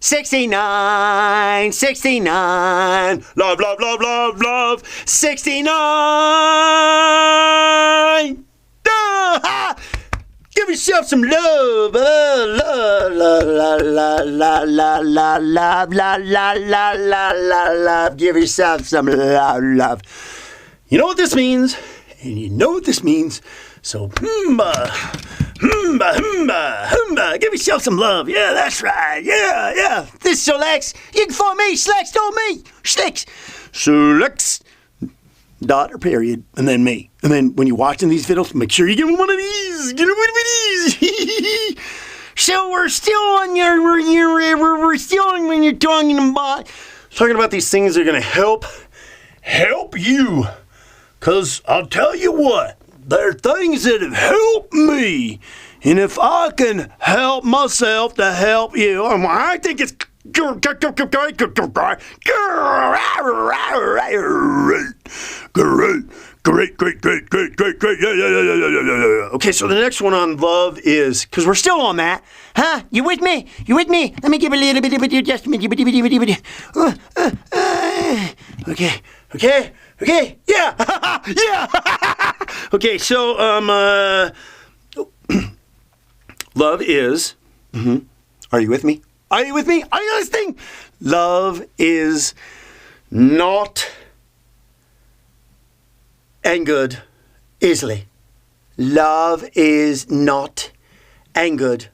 69, 69. Love, love, love, love, love. 69. Give yourself some love. Love, love, love, love, love, love, love, love, love, love, love, love. Give yourself some love. You know what this means? And you know what this means. So, give yourself some love. Yeah, that's right. Yeah. This is Lex. You can find me, Slex, don't me. Slex. Slex. Daughter, period. And then me. And then when you're watching these videos, make sure you give them one of these. Get them one of these. So we're still on we're still on when you're talking about these things that are going to help you. Because I'll tell you what. There are things that have helped me. And if I can help myself to help you, I think it's great. Yeah. Okay, so the next one on love is, because we're still on that. Huh? You with me? Let me give a little bit of adjustment. Okay. Yeah. Yeah. Okay, so love is. Are you with me? Are you listening? Love is not angered easily. Love is not angered.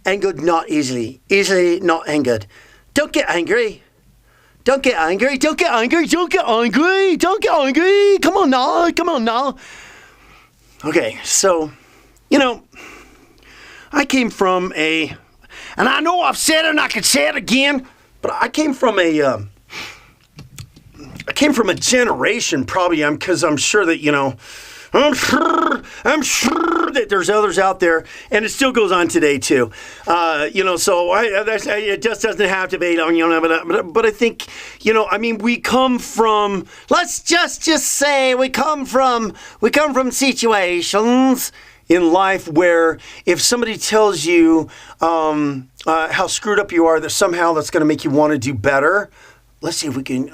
Angered not easily. Easily not angered. Don't get angry. Don't get angry. Come on now. Okay, so, I came from and I know I've said it and I can say it again, but I came from a generation, probably, because I'm sure that, I'm sure that there's others out there, and it still goes on today too. So it just doesn't have to be, but I think, we come from, let's just say we come from situations in life where if somebody tells you how screwed up you are, that somehow that's going to make you want to do better. Let's see if we can.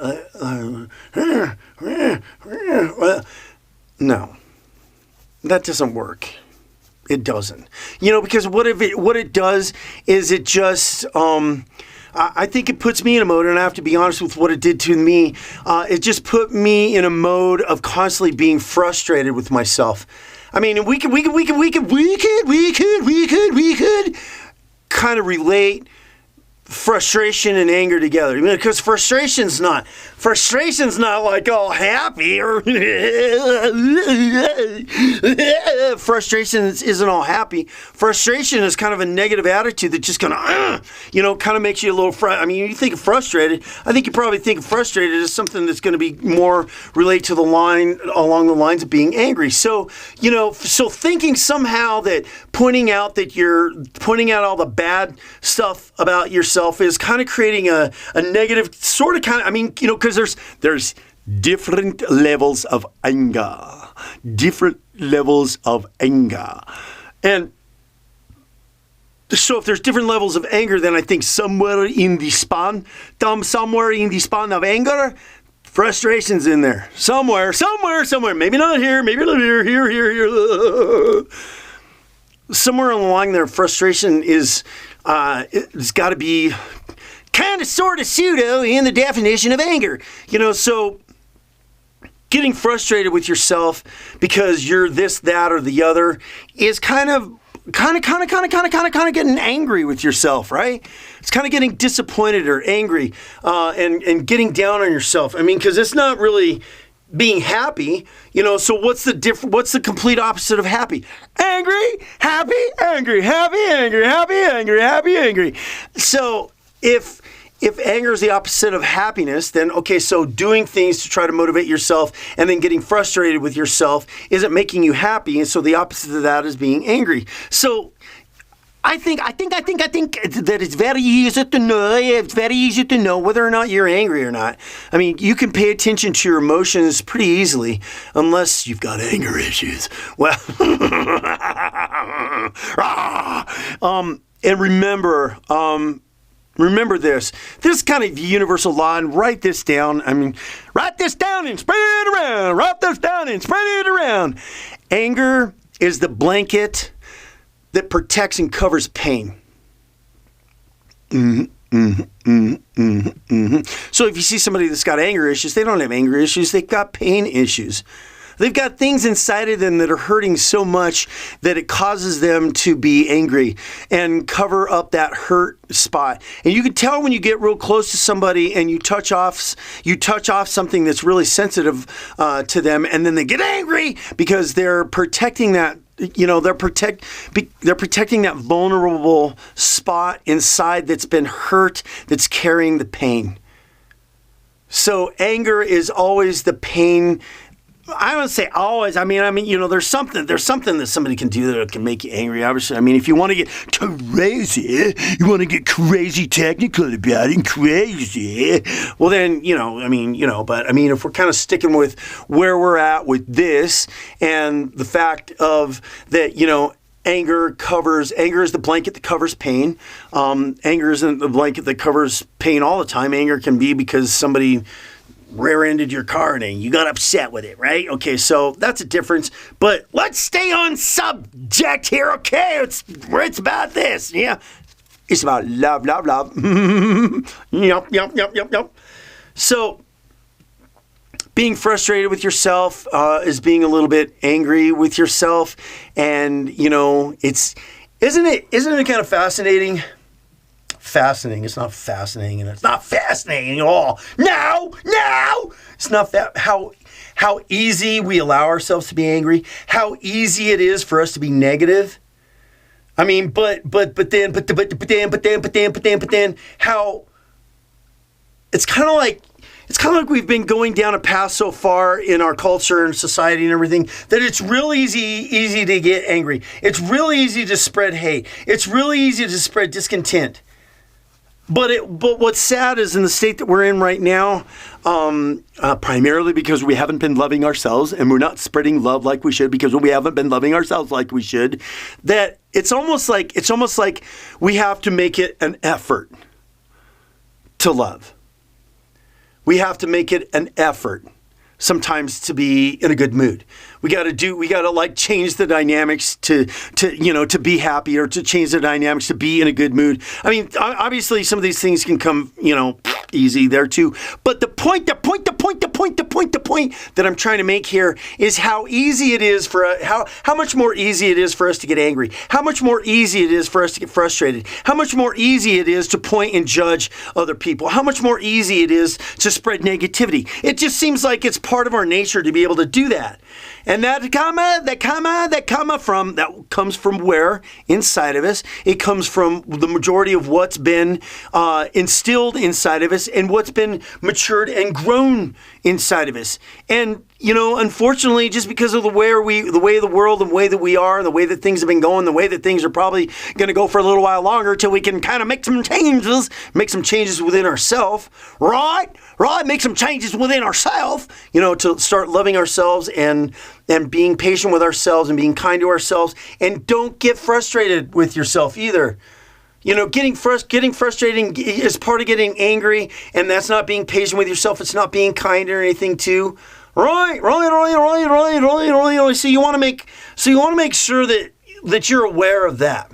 No, that doesn't work. It doesn't. Because what it does is it just. I think it puts me in a mode, and I have to be honest with what it did to me. It just put me in a mode of constantly being frustrated with myself. I mean, we could kind of relate frustration and anger together, because frustration's not like all happy or frustration isn't all happy. Frustration is kind of a negative attitude that just kind of makes you a little you think of frustrated. I think you probably think of frustrated as something that's going to be more related to along the lines of being angry. So so thinking somehow that pointing out all the bad stuff about yourself is kind of creating a negative sort of because there's different levels of anger. And so if there's different levels of anger, then I think somewhere in the span of anger, frustration's in there. Somewhere. Maybe not here, here. Somewhere along there, frustration is, it's got to be kind of sort of pseudo in the definition of anger. So getting frustrated with yourself because you're this, that, or the other is kind of getting angry with yourself, right? It's kind of getting disappointed or angry, and getting down on yourself. Because it's not really being happy, so what's the complete opposite of happy? Angry, happy, angry, happy, angry, happy, angry, happy, angry. So if anger is the opposite of happiness, then okay, so doing things to try to motivate yourself and then getting frustrated with yourself isn't making you happy, and so the opposite of that is being angry. So I think that it's very easy to know. It's very easy to know whether or not you're angry or not. You can pay attention to your emotions pretty easily, unless you've got anger issues. Well, and remember, remember this. This is kind of universal law, and write this down. I mean, write this down and spread it around. Write this down and spread it around. Anger is the blanket that protects and covers pain. So if you see somebody that's got anger issues, they don't have anger issues. They've got pain issues. They've got things inside of them that are hurting so much that it causes them to be angry and cover up that hurt spot. And you can tell when you get real close to somebody and you touch off something that's really sensitive to them, and then they get angry because they're protecting that. They're protecting that vulnerable spot inside that's been hurt, that's carrying the pain. So anger is always the pain. I wouldn't say always. I mean, there's something that somebody can do that can make you angry. Obviously, I mean, if you want to get crazy, you want to get crazy technical about it, crazy. Well, then, but if we're kind of sticking with where we're at with this and the fact of that, anger is the blanket that covers pain. Anger isn't the blanket that covers pain all the time. Anger can be because somebody rear-ended your car and you got upset with it, right? Okay, so that's a difference. But let's stay on subject here, okay? It's about this, yeah. It's about love. Yep. So being frustrated with yourself is being a little bit angry with yourself, and isn't it kind of fascinating? Fascinating. It's not fascinating, and it's not fascinating at all. No, it's not how easy we allow ourselves to be angry. How easy it is for us to be negative. I mean, but then how it's kind of like we've been going down a path so far in our culture and society and everything that it's real easy to get angry. It's really easy to spread hate. It's really easy to spread discontent. But what's sad is in the state that we're in right now, primarily because we haven't been loving ourselves and we're not spreading love like we should because we haven't been loving ourselves like we should, that it's almost like we have to make it an effort to love. We have to make it an effort sometimes to be in a good mood. We got to change the dynamics to be happy, or to change the dynamics to be in a good mood. I mean, obviously some of these things can come, easy there too. But the point that I'm trying to make here is how easy it is how much more easy it is for us to get angry. How much more easy it is for us to get frustrated. How much more easy it is to point and judge other people. How much more easy it is to spread negativity. It just seems like it's part of our nature to be able to do that. And that comes from where? Inside of us. It comes from the majority of what's been instilled inside of us and what's been matured and grown inside of us. And, unfortunately, just because of the way the world, the way that we are, the way that things have been going, the way that things are probably going to go for a little while longer till we can kind of make some changes within ourselves, right? Make some changes within ourselves, to start loving ourselves and being patient with ourselves and being kind to ourselves. And don't get frustrated with yourself either. Getting frustrated is part of getting angry, and that's not being patient with yourself. It's not being kind or anything too. Right. So you want to make sure that you're aware of that,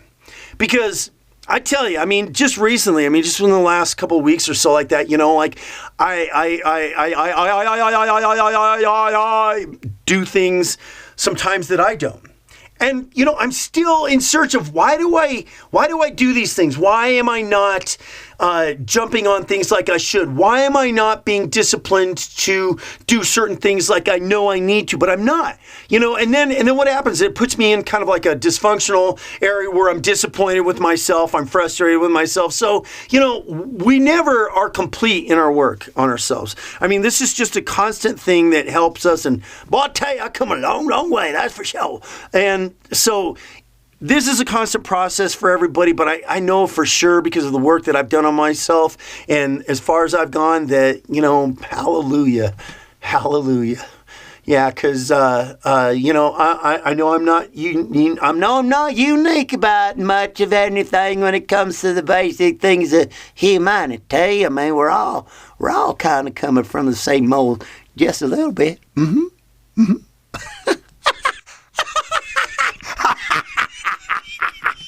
because I tell you, I mean, just recently, just in the last couple of weeks or so, like that, I do things sometimes that I don't. And, I'm still in search of why do I do these things? Why am I not jumping on things like I should? Why am I not being disciplined to do certain things like I know I need to, but I'm not? And then what happens? It puts me in kind of like a dysfunctional area where I'm disappointed with myself. I'm frustrated with myself. So, we never are complete in our work on ourselves. I mean, this is just a constant thing that helps us. And, boy, I tell you, I come a long, long way. That's for sure. And so this is a constant process for everybody, but I know for sure because of the work that I've done on myself and as far as I've gone that, hallelujah. Yeah, because you know, I know I'm not I'm not unique about much of anything when it comes to the basic things of humanity. I mean, we're all kind of coming from the same mold, just a little bit.